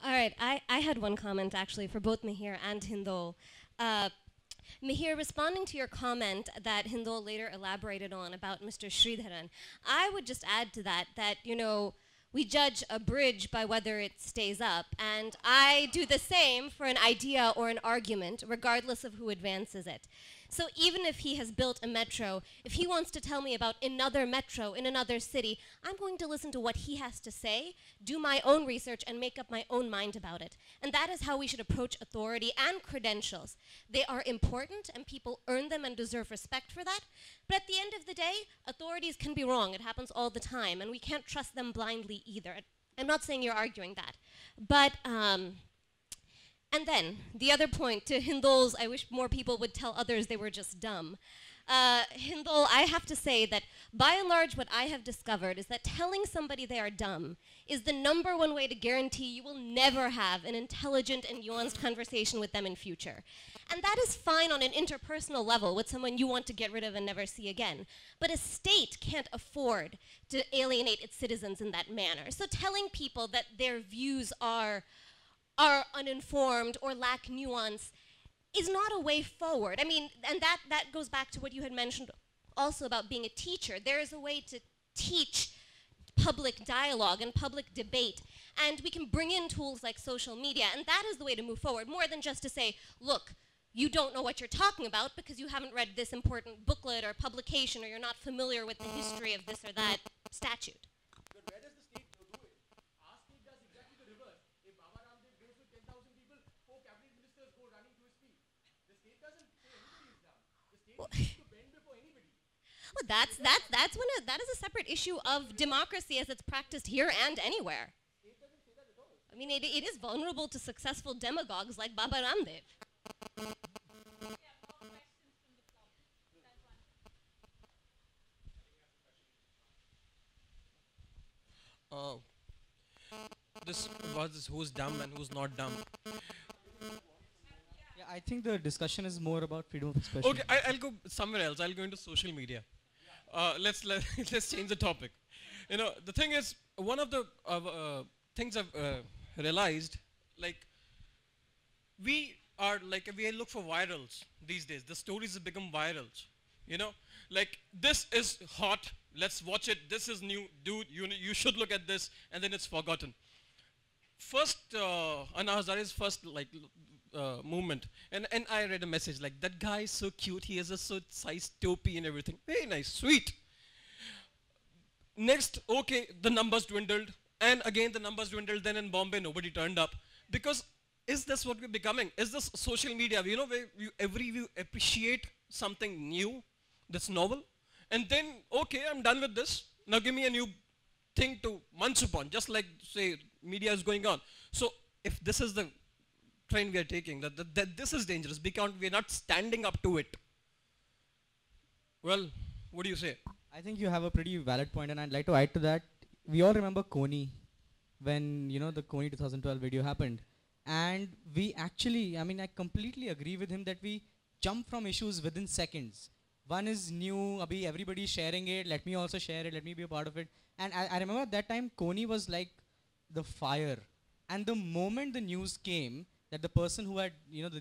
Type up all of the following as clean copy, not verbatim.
All right, I had one comment actually for both Mihir and Hindol. Uh, Mihir, responding to your comment that Hindol later elaborated on about Mr. Sridharan, I would just add to that that, you know, we judge a bridge by whether it stays up, and I do the same for an idea or an argument, regardless of who advances it. So even if he has built a metro, if he wants to tell me about another metro in another city, I'm going to listen to what he has to say, do my own research, and make up my own mind about it. And that is how we should approach authority and credentials. They are important, and people earn them and deserve respect for that. But at the end of the day, authorities can be wrong. It happens all the time, and we can't trust them blindly either. I'm not saying you're arguing that. But, and then, the other point to Hindol's, I wish more people would tell others they were just dumb. Hindol, I have to say that by and large what I have discovered is that telling somebody they are dumb is the #1 way to guarantee you will never have an intelligent and nuanced conversation with them in future. And that is fine on an interpersonal level with someone you want to get rid of and never see again. But a state can't afford to alienate its citizens in that manner. So telling people that their views are uninformed or lack nuance is not a way forward. I mean, and that goes back to what you had mentioned also about being a teacher. There is a way to teach public dialogue and public debate, and we can bring in tools like social media, and that is the way to move forward, more than just to say, look, you don't know what you're talking about because you haven't read this important booklet or publication, or you're not familiar with the history of this or that statute. Well, that is a separate issue of democracy as it's practiced here and anywhere. I mean, it is vulnerable to successful demagogues like Baba Ramdev. Uh, this was who's dumb and who's not dumb. Yeah, I think the discussion is more about freedom of expression. Okay, I'll go somewhere else. I'll go into social media. Let's change the topic. You know, the thing is, one of the things I've realized, like, we look for virals these days. The stories have become virals. You know, like, this is hot. Let's watch it. This is new, dude. You should look at this, and then it's forgotten. First, Anna Hazare's first movement, and I read a message like, that guy is so cute. He has a so size topi and everything. Very nice, sweet. Next, okay, the numbers dwindled, and again the numbers dwindled. Then in Bombay, nobody turned up because is this what we're becoming? Is this social media? You know, where you appreciate something new, that's novel, and then okay, I'm done with this. Now give me a new thing to munch upon, just like say media is going on. So if this is the trend we are taking, that this is dangerous because we are not standing up to it. Well, what do you say? I think you have a pretty valid point, and I'd like to add to that. We all remember Kony, when the Kony 2012 video happened, and we actually, I mean, I completely agree with him that we jump from issues within seconds. One is new, abhi everybody sharing it. Let me also share it. Let me be a part of it. And I remember at that time, Kony was like the fire. And the moment the news came that the person who had,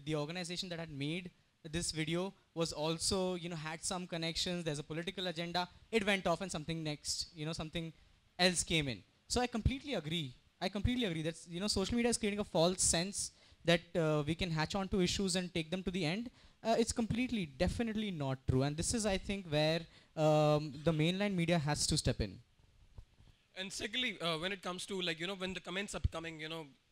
the organization that had made this video was also, had some connections, there's a political agenda, it went off and something next, something else came in. So I completely agree. I completely agree that, social media is creating a false sense that we can hatch onto issues and take them to the end. It's completely, definitely not true. And this is, I think, where the mainline media has to step in. And secondly, when it comes to when the comments are coming,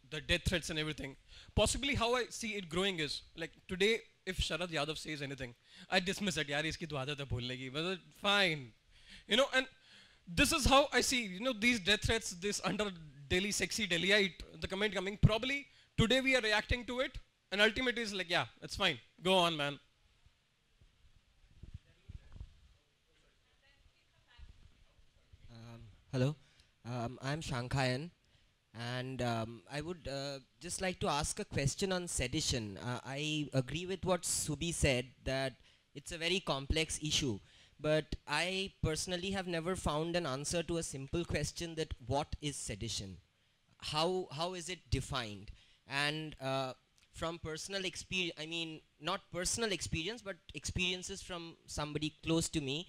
the death threats and everything, possibly how I see it growing is, like today, if Sharad Yadav says anything, I dismiss it. Yaar, iski to aadat hai bholne ki. But fine. And this is how I see, these death threats, this under Delhi sexy Delhiite, the comment coming, probably today we are reacting to it, and ultimately it's like, yeah, it's fine. Go on, man. Hello, I'm Shankhayan, and I would just like to ask a question on sedition. I agree with what Subi said, that it's a very complex issue, but I personally have never found an answer to a simple question that what is sedition? how is it defined? And from personal experience, I mean, not personal experience, but experiences from somebody close to me,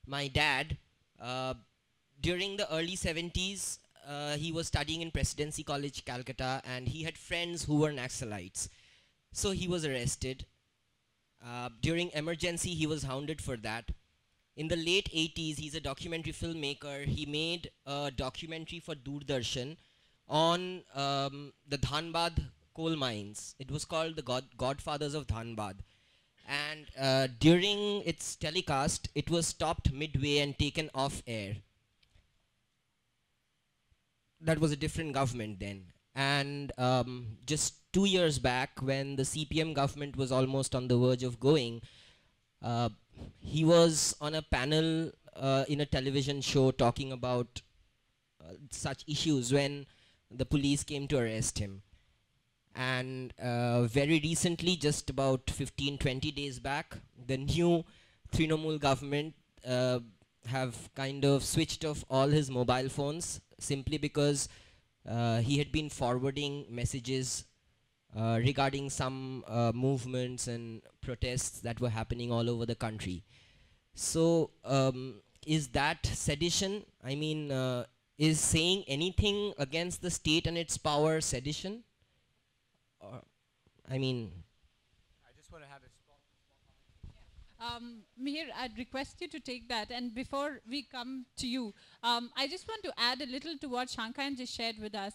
my dad, during the early 70s, he was studying in Presidency College, Calcutta, and he had friends who were Naxalites. So he was arrested. During emergency, he was hounded for that. In the late 80s, he's a documentary filmmaker. He made a documentary for Doordarshan on the Dhanbad coal mines. It was called The Godfathers of Dhanbad. And during its telecast, it was stopped midway and taken off air. That was a different government then. And just 2 years back, when the CPM government was almost on the verge of going, he was on a panel in a television show talking about such issues when the police came to arrest him. And very recently, just about 15-20 days back, the new Trinamool government have kind of switched off all his mobile phones simply because he had been forwarding messages regarding some movements and protests that were happening all over the country. So is that sedition? I mean, is saying anything against the state and its power sedition? Or, I mean, I just want to have a Mihir, I'd request you to take that. And before we come to you, I just want to add a little to what Shankayan just shared with us.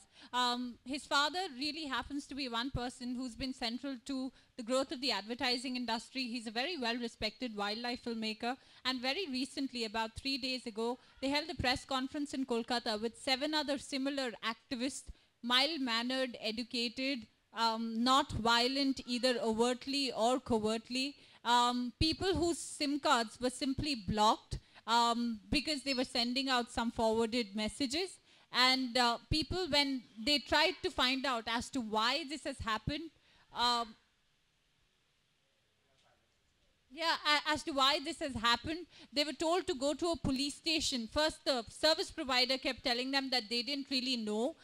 His father really happens to be one person who's been central to the growth of the advertising industry. He's a very well-respected wildlife filmmaker. And very recently, about 3 days ago, they held a press conference in Kolkata with 7 other similar activists, mild-mannered, educated, not violent either overtly or covertly. People whose SIM cards were simply blocked because they were sending out some forwarded messages. And people, when they tried to find out as to why this has happened, as to why this has happened, they were told to go to a police station. First, the service provider kept telling them that they didn't really know.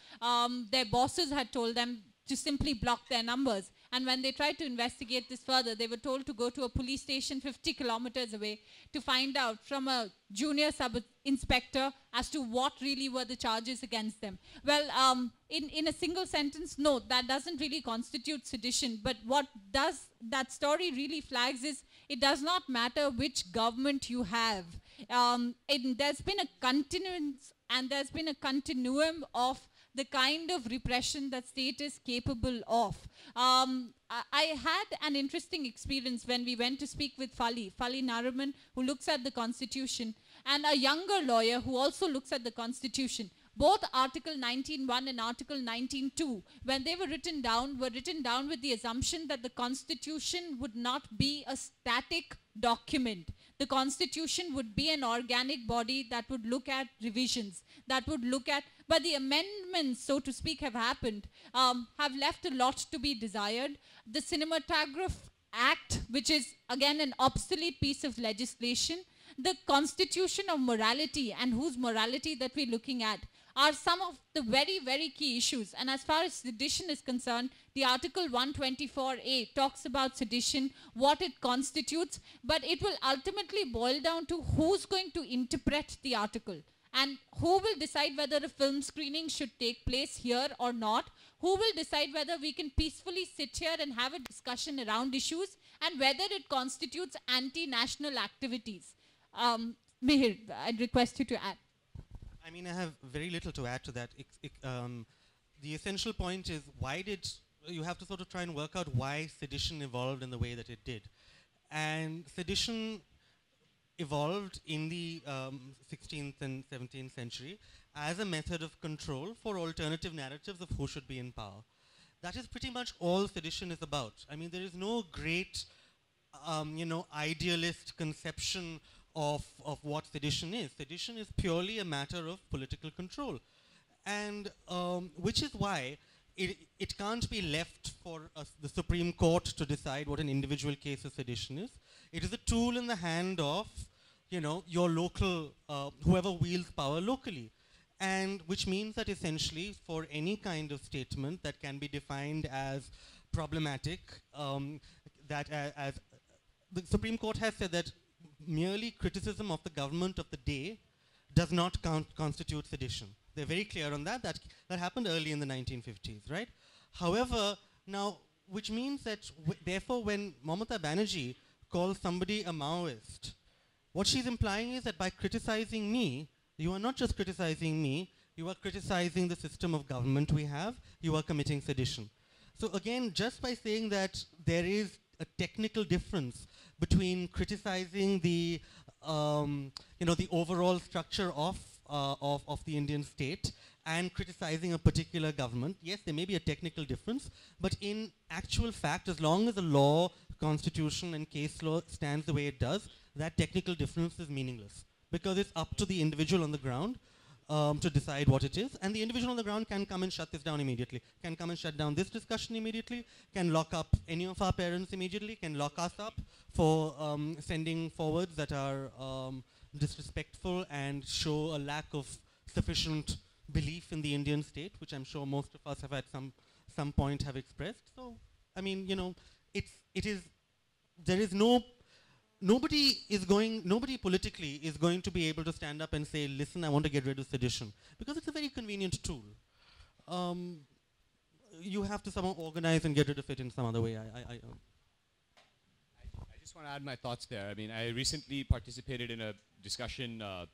Their bosses had told them to simply block their numbers. And when they tried to investigate this further, they were told to go to a police station 50 kilometers away to find out from a junior sub-inspector as to what really were the charges against them. Well, in a single sentence, no, that doesn't really constitute sedition. But what does that story really flags is it does not matter which government you have. There's been a continuance and there's been a continuum of the kind of repression that state is capable of. I had an interesting experience when we went to speak with Fali Nariman, who looks at the Constitution, and a younger lawyer who also looks at the Constitution. Both Article 19.1 and Article 19.2, when they were written down with the assumption that the Constitution would not be a static document. The Constitution would be an organic body that would look at revisions, that would look at, but the amendments, so to speak, have happened, have left a lot to be desired. The Cinematograph Act, which is again an obsolete piece of legislation, the Constitution of morality and whose morality that we're looking at are some of the very, very key issues. And as far as sedition is concerned, the Article 124A talks about sedition, what it constitutes, but it will ultimately boil down to who's going to interpret the article and who will decide whether a film screening should take place here or not, who will decide whether we can peacefully sit here and have a discussion around issues and whether it constitutes anti-national activities. Mihir, I'd request you to add. I mean, I have very little to add to that. The essential point is, why did you have to sort of try and work out why sedition evolved in the way that it did? And sedition evolved in the 16th and 17th century as a method of control for alternative narratives of who should be in power. That is pretty much all sedition is about. I mean, there is no great, idealist conception of what sedition is. Sedition is purely a matter of political control. And which is why it can't be left for the Supreme Court to decide what an individual case of sedition is. It is a tool in the hand of, your local, whoever wields power locally. and which means that essentially for any kind of statement that can be defined as problematic, as the Supreme Court has said that merely criticism of the government of the day does not constitute sedition. They're very clear on that. That happened early in the 1950s, right? However, now, which means that therefore when Mamata Banerjee calls somebody a Maoist, what she's implying is that by criticizing me, you are not just criticizing me, you are criticizing the system of government we have, you are committing sedition. So again, just by saying that there is a technical difference between criticizing the, the overall structure of the Indian state and criticizing a particular government, yes, there may be a technical difference, but in actual fact, as long as the law, constitution, and case law stands the way it does, that technical difference is meaningless, because it's up to the individual on the ground to decide what it is, and the individual on the ground can come and shut this down immediately, can come and shut down this discussion immediately, can lock up any of our parents immediately, can lock us up for sending forwards that are disrespectful and show a lack of sufficient belief in the Indian state, which I'm sure most of us have at some point have expressed. So, I mean, there is nobody politically is going to be able to stand up and say, listen, I want to get rid of sedition, because it's a very convenient tool. You have to somehow organize and get rid of it in some other way. I just want to add my thoughts there. I mean, I recently participated in a discussion on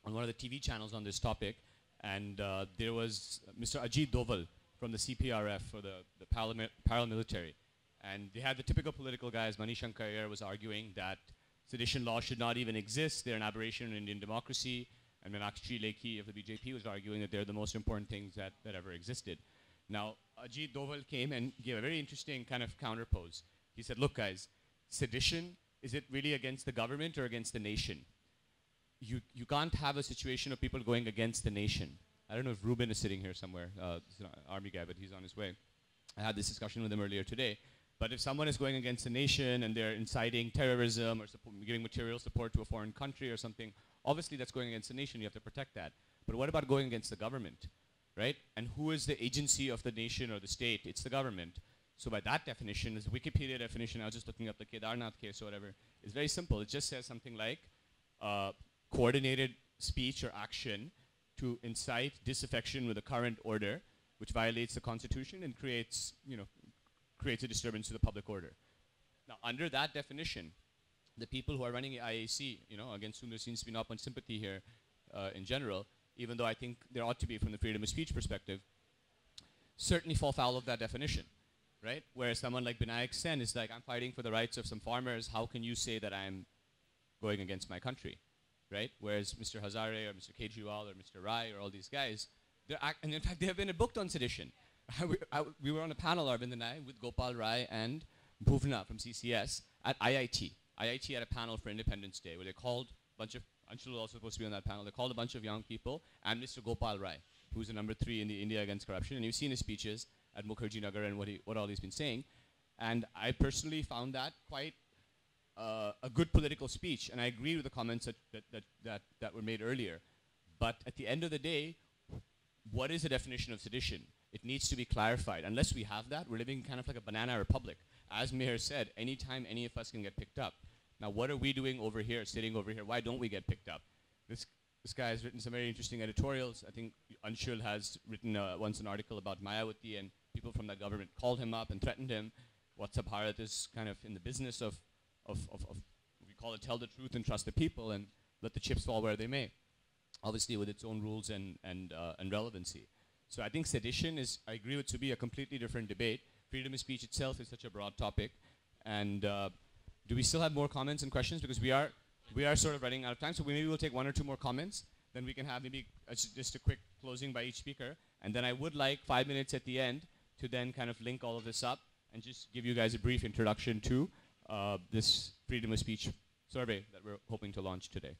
one of the TV channels on this topic, and there was Mr. Ajit Doval from the CPRF, for the paramilitary. And they had the typical political guys. Manishankar Iyer was arguing that sedition laws should not even exist. They're an aberration in Indian democracy. And Meenakshi Lekhi of the BJP was arguing that they're the most important things that ever existed. Now, Ajit Doval came and gave a very interesting kind of counterpose. He said, look, guys, sedition, is it really against the government or against the nation? You can't have a situation of people going against the nation. I don't know if Ruben is sitting here somewhere. He's an army guy, but he's on his way. I had this discussion with him earlier today. But if someone is going against the nation and they're inciting terrorism or giving material support to a foreign country or something, obviously that's going against the nation. You have to protect that. But what about going against the government, right? And who is the agency of the nation or the state? It's the government. So by that definition, this Wikipedia definition, I was just looking up the Kedarnath case or whatever, it's very simple. It just says something like coordinated speech or action to incite disaffection with the current order, which violates the Constitution and creates a disturbance to the public order. Now, under that definition, the people who are running the IAC, against whom there seems to be not much sympathy here in general, even though I think there ought to be from the freedom of speech perspective, certainly fall foul of that definition, right? Whereas someone like Binayak Sen is like, I'm fighting for the rights of some farmers. How can you say that I'm going against my country, right? Whereas Mr. Hazare or Mr. Kejriwal or Mr. Rai or all these guys, and in fact, they have been booked on sedition. We were on a panel, Arvind and I, with Gopal Rai and Bhuvna from CCS at IIT. IIT had a panel for Independence Day where they called a bunch of, Anshul was also supposed to be on that panel, they called a bunch of young people and Mr. Gopal Rai, who's the number 3 in the India Against Corruption. And you've seen his speeches at Mukherjee Nagar and what all he's been saying. And I personally found that quite a good political speech. And I agree with the comments that were made earlier. But at the end of the day, what is the definition of sedition? It needs to be clarified. Unless we have that, we're living kind of like a banana republic. As Meher said, anytime any of us can get picked up. Now, what are we doing over here, sitting over here? Why don't we get picked up? This guy has written some very interesting editorials. I think Anshul has written once an article about Mayawati, and people from that government called him up and threatened him. WhatsApp Bharat is kind of in the business of we call it tell the truth and trust the people and let the chips fall where they may. Obviously with its own rules and relevancy. So I think sedition is, I agree with to be a completely different debate. Freedom of speech itself is such a broad topic. And do we still have more comments and questions? Because we are sort of running out of time. So maybe we'll take 1 or 2 more comments. Then we can have maybe just a quick closing by each speaker. And then I would like 5 minutes at the end to then kind of link all of this up and just give you guys a brief introduction to this freedom of speech survey that we're hoping to launch today.